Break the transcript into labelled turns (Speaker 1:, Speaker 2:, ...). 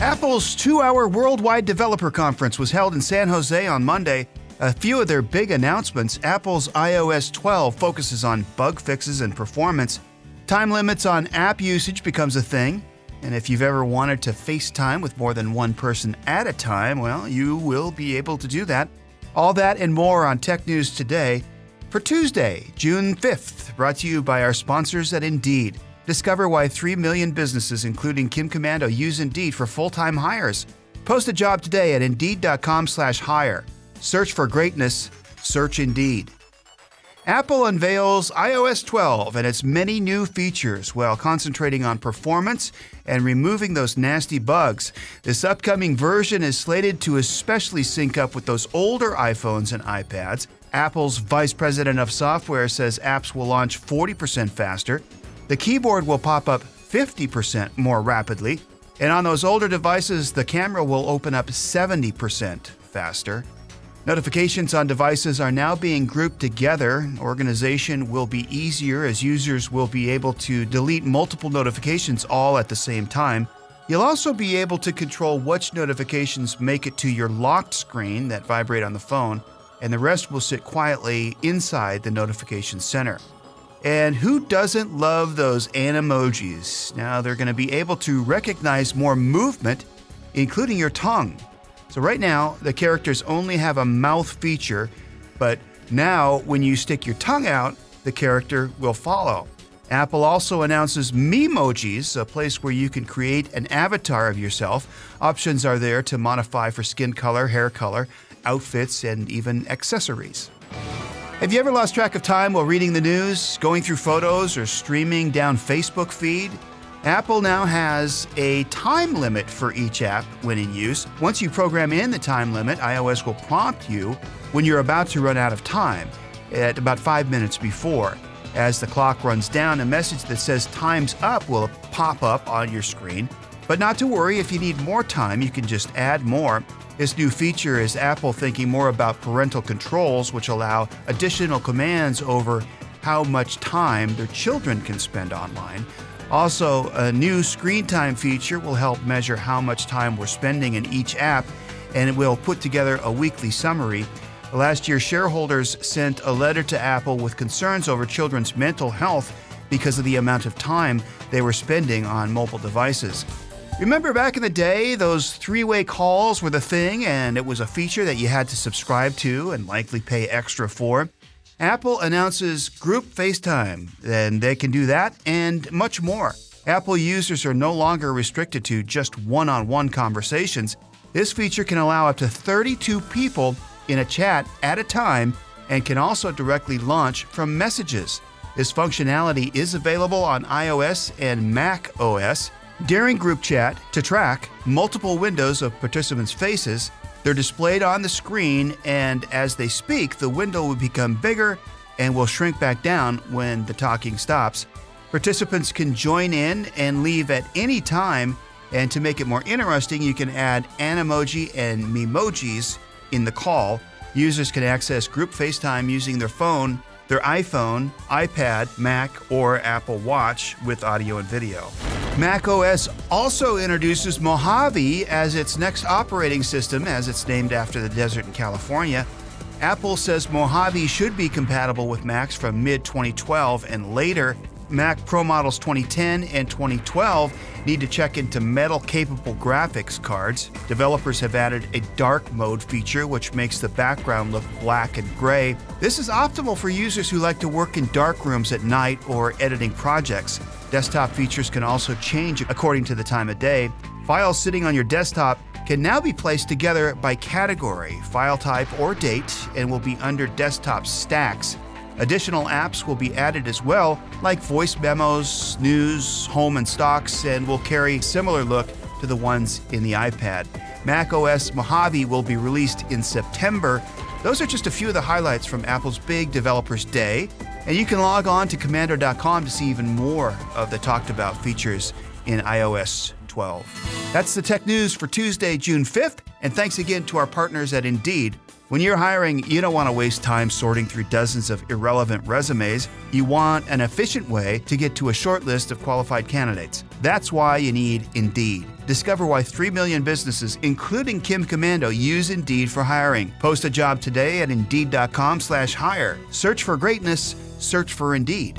Speaker 1: Apple's 2-hour worldwide developer conference was held in San Jose on Monday. A few of their big announcements: Apple's iOS 12 focuses on bug fixes and performance. Time limits on app usage becomes a thing. And if you've ever wanted to FaceTime with more than one person at a time, well, you will be able to do that. All that and more on Tech News Today for Tuesday, June 5th, brought to you by our sponsors at Indeed. Discover why 3 million businesses, including Kim Komando, use Indeed for full-time hires. Post a job today at Indeed.com/hire. Search for greatness. Search Indeed. Apple unveils iOS 12 and its many new features while concentrating on performance and removing those nasty bugs. This upcoming version is slated to especially sync up with those older iPhones and iPads. Apple's vice president of software says apps will launch 40% faster. The keyboard will pop up 50% more rapidly, and on those older devices, the camera will open up 70% faster. Notifications on devices are now being grouped together. Organization will be easier as users will be able to delete multiple notifications all at the same time. You'll also be able to control which notifications make it to your locked screen that vibrate on the phone, and the rest will sit quietly inside the notification center. And who doesn't love those animojis? Now they're going to be able to recognize more movement, including your tongue. So right now, the characters only have a mouth feature, but now when you stick your tongue out, the character will follow. Apple also announces Memojis, a place where you can create an avatar of yourself. Options are there to modify for skin color, hair color, outfits, and even accessories. Have you ever lost track of time while reading the news, going through photos, or streaming down Facebook feed? Apple now has a time limit for each app when in use. Once you program in the time limit, iOS will prompt you when you're about to run out of time at about 5 minutes before. As the clock runs down, a message that says time's up will pop up on your screen. But not to worry, if you need more time, you can just add more. This new feature is Apple thinking more about parental controls, which allow additional commands over how much time their children can spend online. Also, a new screen time feature will help measure how much time we're spending in each app, and it will put together a weekly summary. Last year, shareholders sent a letter to Apple with concerns over children's mental health because of the amount of time they were spending on mobile devices. Remember back in the day, those three-way calls were the thing, and it was a feature that you had to subscribe to and likely pay extra for. Apple announces group FaceTime, and they can do that and much more. Apple users are no longer restricted to just one-on-one conversations. This feature can allow up to 32 people in a chat at a time and can also directly launch from messages. This functionality is available on iOS and macOS. During group chat, to track multiple windows of participants' faces, they're displayed on the screen, and as they speak, the window will become bigger and will shrink back down when the talking stops. Participants can join in and leave at any time, and to make it more interesting, you can add Animoji and Memojis in the call. Users can access group FaceTime using their phone, their iPhone, iPad, Mac, or Apple Watch with audio and video. macOS also introduces Mojave as its next operating system, as it's named after the desert in California. Apple says Mojave should be compatible with Macs from mid-2012 and later. Mac Pro models 2010 and 2012 need to check into metal-capable graphics cards. Developers have added a dark mode feature, which makes the background look black and gray. This is optimal for users who like to work in dark rooms at night or editing projects. Desktop features can also change according to the time of day. Files sitting on your desktop can now be placed together by category, file type, or date, and will be under desktop stacks. Additional apps will be added as well, like voice memos, news, home, and stocks, and will carry a similar look to the ones in the iPad. macOS Mojave will be released in September. Those are just a few of the highlights from Apple's big Developers Day, and you can log on to Komando.com to see even more of the talked about features in iOS 12. That's the tech news for Tuesday, June 5th, and thanks again to our partners at Indeed When you're hiring, you don't want to waste time sorting through dozens of irrelevant resumes. You want an efficient way to get to a short list of qualified candidates. That's why you need Indeed. Discover why 3 million businesses, including Kim Komando, use Indeed for hiring. Post a job today at Indeed.com/hire. Search for greatness. Search for Indeed.